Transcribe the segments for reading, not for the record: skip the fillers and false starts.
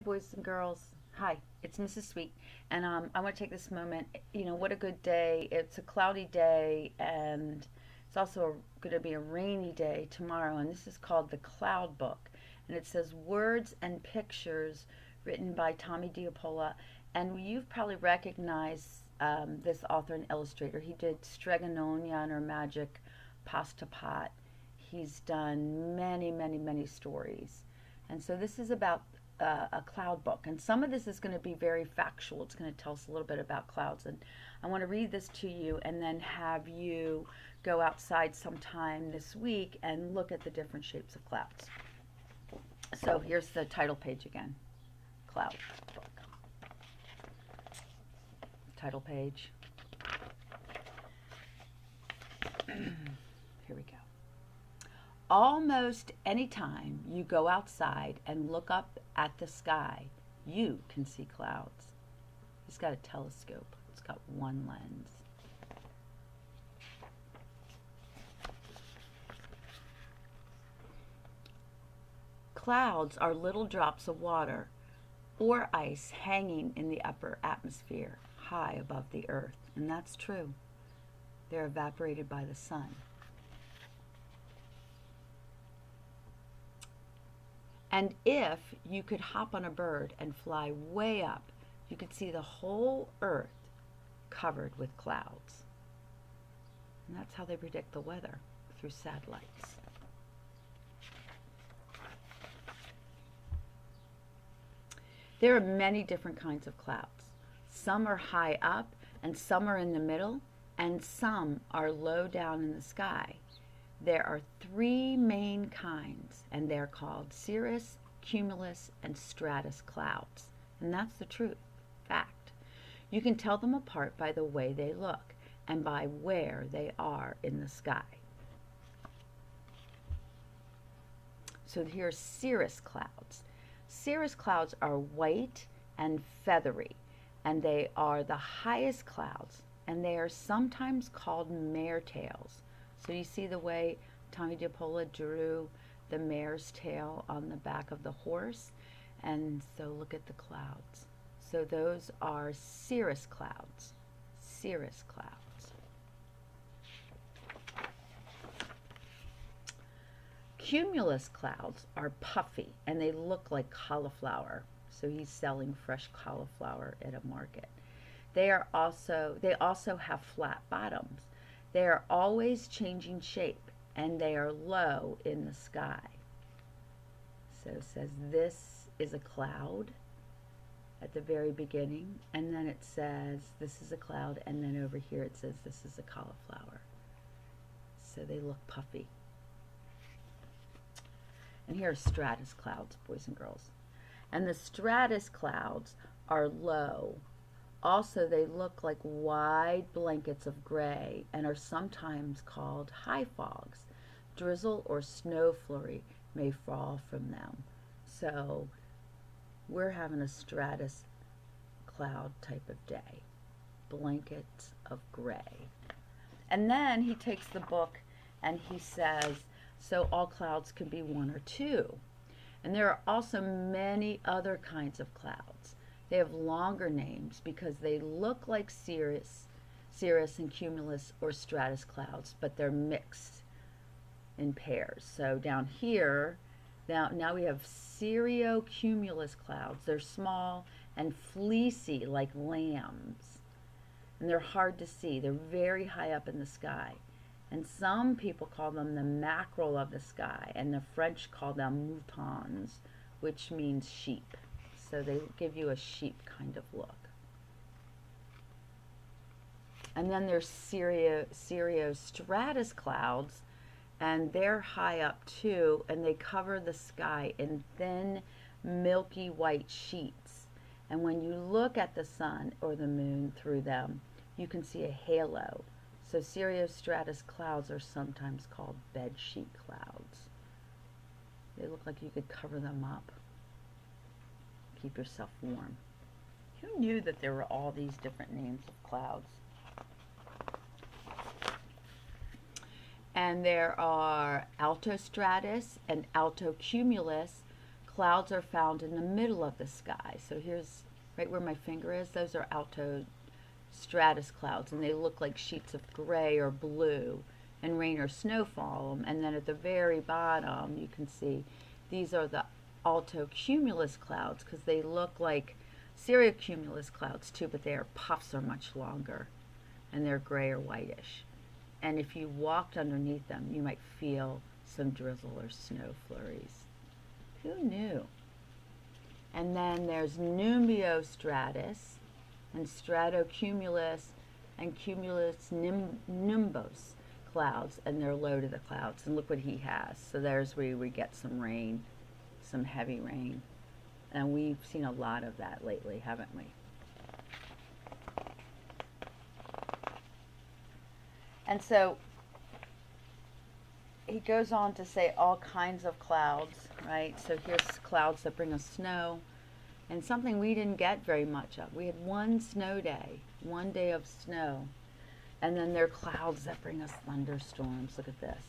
Boys and girls, hi, it's Mrs. Sweet, and I want to take this moment. What a good day. It's a cloudy day, and it's also going to be a rainy day tomorrow, and this is called The Cloud Book, and it says Words and Pictures written by Tomie de Paola, and you've probably recognized this author and illustrator. He did Stregononia and Her Magic Pasta Pot. He's done many, many, many stories, and so this is about a cloud book, and some of this is going to be very factual. It's going to tell us a little bit about clouds, and I want to read this to you and then have you go outside sometime this week and look at the different shapes of clouds. So here's the title page again. Cloud book. Title page. Here we go. Almost any time you go outside and look up at the sky, you can see clouds. It's got a telescope. It's got one lens. Clouds are little drops of water or ice hanging in the upper atmosphere, high above the earth. And that's true. They're evaporated by the sun. And if you could hop on a bird and fly way up, you could see the whole earth covered with clouds. And that's how they predict the weather, through satellites. There are many different kinds of clouds. Some are high up, and some are in the middle, and some are low down in the sky. There are three main kinds, and they're called cirrus, cumulus, and stratus clouds. And that's the truth, fact. You can tell them apart by the way they look and by where they are in the sky. So here's cirrus clouds. Cirrus clouds are white and feathery, and they are the highest clouds, and they are sometimes called mare tails. So you see the way Tomie de Paola drew the mare's tail on the back of the horse? And so look at the clouds. So those are cirrus clouds. Cirrus clouds. Cumulus clouds are puffy, and they look like cauliflower. So he's selling fresh cauliflower at a market. They also have flat bottoms. They are always changing shape, and they are low in the sky. So it says this is a cloud at the very beginning, and then it says this is a cloud, and then over here it says this is a cauliflower. So they look puffy. And here are stratus clouds, boys and girls. And the stratus clouds are low. Also, they look like wide blankets of gray and are sometimes called high fogs. Drizzle or snow flurry may fall from them. So we're having a stratus cloud type of day. Blankets of gray. And then he takes the book and he says, so all clouds can be one or two. And there are also many other kinds of clouds. They have longer names because they look like cirrus and cumulus or stratus clouds, but they're mixed in pairs. So down here, now we have cirrocumulus clouds. They're small and fleecy like lambs, and they're hard to see. They're very high up in the sky. And some people call them the mackerel of the sky, and the French call them moutons, which means sheep. So they give you a sheep kind of look. And then there's cirrostratus clouds, and they're high up too, and they cover the sky in thin, milky white sheets. And when you look at the sun or the moon through them, you can see a halo. So cirrostratus clouds are sometimes called bedsheet clouds. They look like you could cover them up. Keep yourself warm. Who knew that there were all these different names of clouds? And there are altostratus and altocumulus clouds are found in the middle of the sky. So here's right where my finger is. Those are alto stratus clouds, and they look like sheets of gray or blue, and rain or snow fall them. And then at the very bottom, you can see these are the alto cumulus clouds, because they look like cirrocumulus clouds too, but their puffs are much longer, and they're gray or whitish. And if you walked underneath them, you might feel some drizzle or snow flurries. Who knew? And then there's numbostratus and stratocumulus and cumulus nimbus clouds, and they're low to the clouds. And look what he has. So there's where we get some rain, some heavy rain. And we've seen a lot of that lately, haven't we? And so he goes on to say all kinds of clouds, right? So here's clouds that bring us snow, and something we didn't get very much of. We had one snow day, one day of snow, and then there are clouds that bring us thunderstorms. Look at this.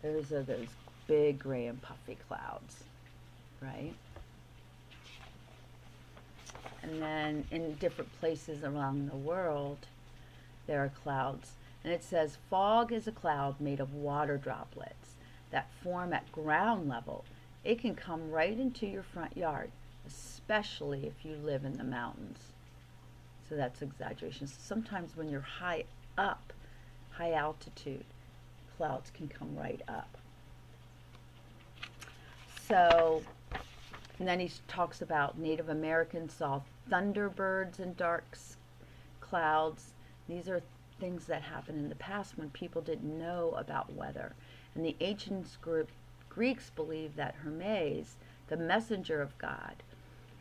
Those are those big gray and puffy clouds, right? And then in different places around the world, there are clouds. And it says, fog is a cloud made of water droplets that form at ground level. It can come right into your front yard, especially if you live in the mountains. So that's exaggeration. So sometimes when you're high up, high altitude, clouds can come right up. So, and then he talks about Native Americans saw thunderbirds and dark clouds. These are things that happened in the past when people didn't know about weather. And the ancient Greeks believed that Hermes, the messenger of God,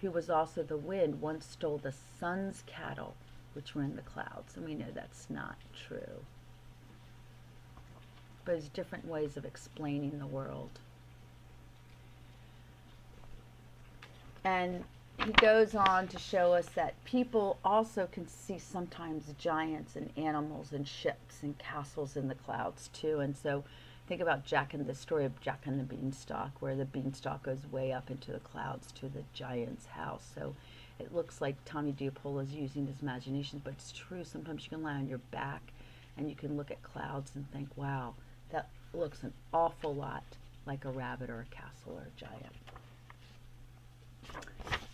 who was also the wind, once stole the sun's cattle, which were in the clouds. And we know that's not true. But there's different ways of explaining the world. And he goes on to show us that people also can see sometimes giants and animals and ships and castles in the clouds too. And so think about the story of Jack and the Beanstalk, where the beanstalk goes way up into the clouds to the giant's house. So it looks like Tomie de Paola is using his imagination, but it's true. Sometimes you can lie on your back and you can look at clouds and think, wow, that looks an awful lot like a rabbit or a castle or a giant.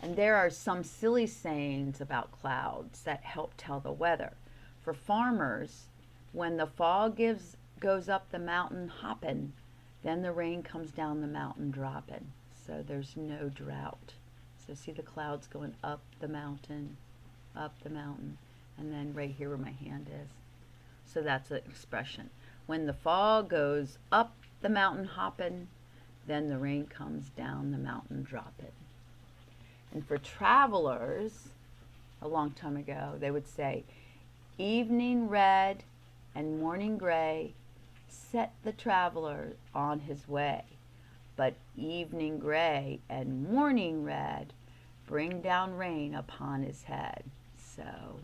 And there are some silly sayings about clouds that help tell the weather. For farmers, when the fog goes up the mountain hopping, then the rain comes down the mountain dropping. So there's no drought. So see the clouds going up the mountain, and then right here where my hand is. So that's an expression. When the fog goes up the mountain hopping, then the rain comes down the mountain dropping. And for travelers, a long time ago, they would say, evening red and morning gray set the traveler on his way. But evening gray and morning red bring down rain upon his head. So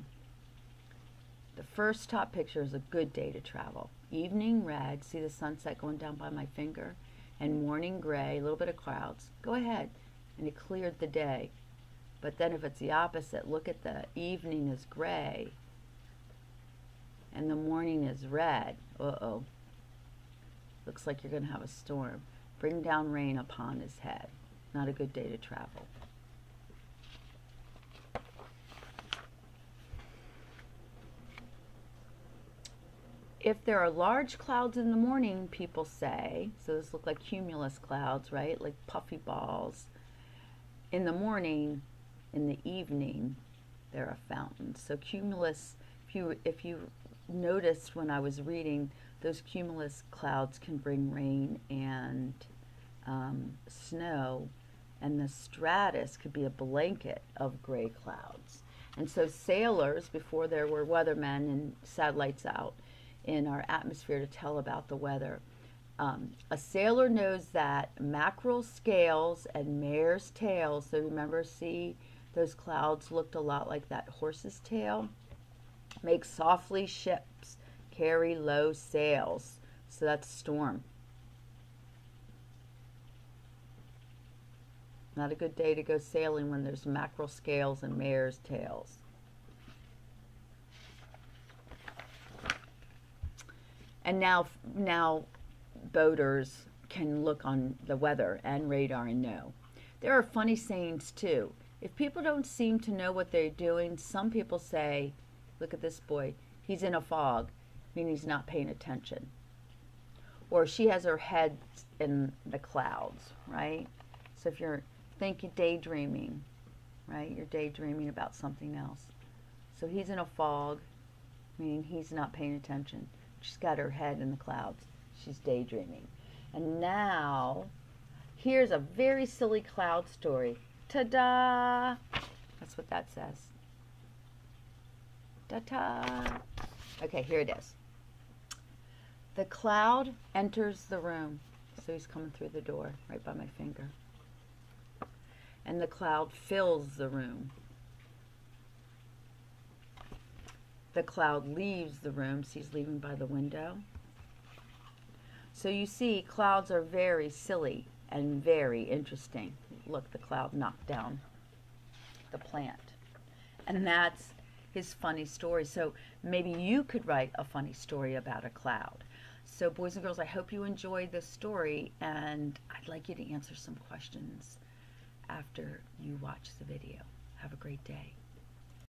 the first top picture is a good day to travel. Evening red, see the sunset going down by my finger, and morning gray, a little bit of clouds. Go ahead. And it cleared the day. But then if it's the opposite, look at the evening is gray and the morning is red. Uh-oh. Looks like you're going to have a storm. Bring down rain upon his head. Not a good day to travel. If there are large clouds in the morning, people say, so this look like cumulus clouds, right? Like puffy balls. In the morning, in the evening, there are fountains. So cumulus, if you noticed when I was reading, those cumulus clouds can bring rain and snow, and the stratus could be a blanket of gray clouds. And so sailors, before there were weathermen and satellites out in our atmosphere to tell about the weather, a sailor knows that mackerel scales and mare's tails, so remember, see, those clouds looked a lot like that horse's tail, make softly ships carry low sails. So that's storm. Not a good day to go sailing when there's mackerel scales and mare's tails. And now boaters can look on the weather and radar and know. There are funny sayings too. If people don't seem to know what they're doing, some people say, look at this boy, he's in a fog, meaning he's not paying attention. Or she has her head in the clouds, right? So if you're thinking daydreaming, right? You're daydreaming about something else. So he's in a fog, meaning he's not paying attention. She's got her head in the clouds. She's daydreaming. And now, here's a very silly cloud story. Ta-da! That's what that says. Ta-ta! Okay, here it is. The cloud enters the room. So he's coming through the door, right by my finger. And the cloud fills the room. The cloud leaves the room, so he's leaving by the window. So you see, clouds are very silly and very interesting. Look, the cloud knocked down the plant. And that's his funny story. So maybe you could write a funny story about a cloud. So boys and girls, I hope you enjoyed this story, and I'd like you to answer some questions after you watch the video. Have a great day.